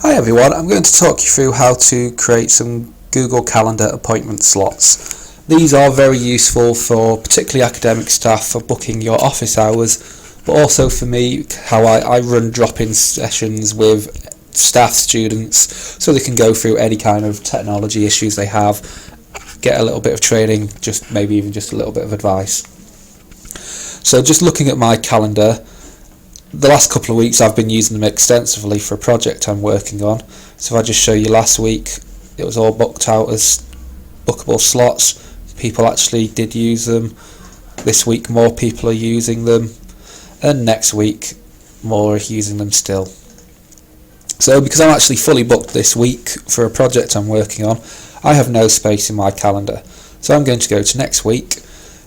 Hi everyone, I'm going to talk you through how to create some Google Calendar appointment slots. These are very useful for particularly academic staff for booking your office hours, but also for me, how I run drop-in sessions with staff students so they can go through any kind of technology issues they have, get a little bit of training, maybe even just a little bit of advice. So just looking at my calendar, the last couple of weeks I've been using them extensively for a project I'm working on. So if I just show you last week, it was all booked out as bookable slots. People actually did use them. This week more people are using them, and next week more are using them still. So because I'm actually fully booked this week for a project I'm working on, I have no space in my calendar. So I'm going to go to next week,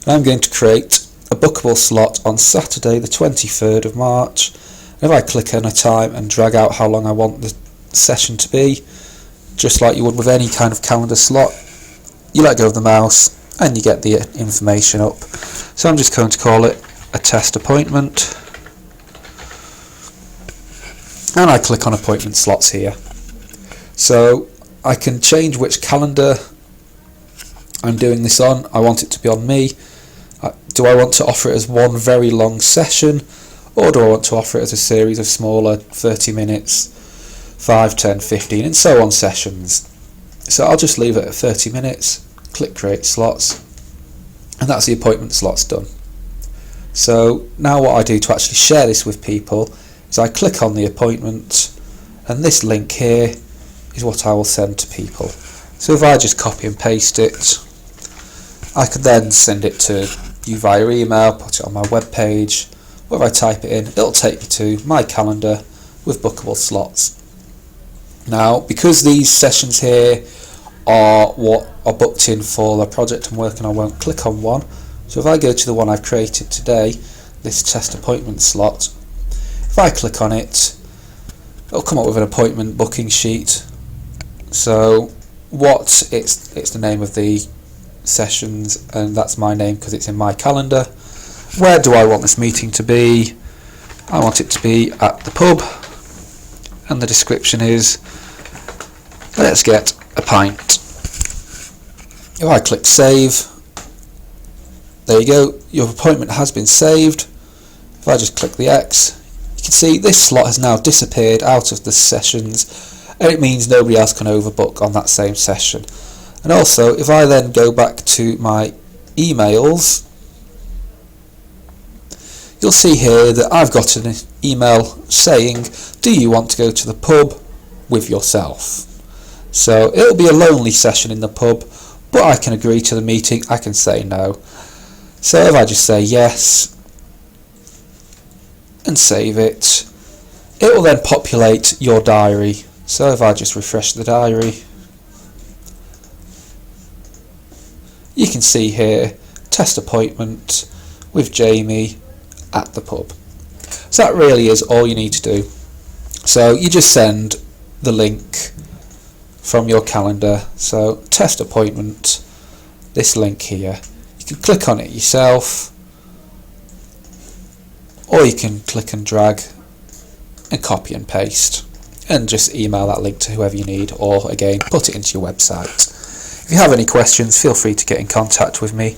and I'm going to create a bookable slot on Saturday the 23rd of March. And if I click on a time and drag out how long I want the session to be, just like you would with any kind of calendar slot, you let go of the mouse and you get the information up. So I'm just going to call it a test appointment, and I click on appointment slots here. So I can change which calendar I'm doing this on. I want it to be on me. Do I want to offer it as one very long session, or do I want to offer it as a series of smaller 30 minutes, 5, 10, 15 and so on sessions? So I'll just leave it at 30 minutes, click create slots, and that's the appointment slots done. So now what I do to actually share this with people is I click on the appointment, and this link here is what I will send to people. So if I just copy and paste it, I could then send it to you via email, put it on my web page, or if I type it in, it'll take me to my calendar with bookable slots. Now, because these sessions here are what are booked in for the project I'm working on, I won't click on one. So if I go to the one I've created today, this test appointment slot, if I click on it, it'll come up with an appointment booking sheet. So it's the name of the sessions, and that's my name because it's in my calendar. Where do I want this meeting to be? I want it to be at the pub, and the description is, let's get a pint. If I click save, there you go, your appointment has been saved. If I just click the X, you can see this slot has now disappeared out of the sessions, and it means nobody else can overbook on that same session. And also, if I then go back to my emails, you'll see here that I've got an email saying, do you want to go to the pub with yourself? So it'll be a lonely session in the pub, but I can agree to the meeting, I can say no. So if I just say yes and save it, it will then populate your diary. So if I just refresh the diary, you can see here, test appointment with Jamie at the pub. So that really is all you need to do. So you just send the link from your calendar. So test appointment, this link here. You can click on it yourself, or you can click and drag and copy and paste and just email that link to whoever you need, or again, put it into your website. If you have any questions, feel free to get in contact with me.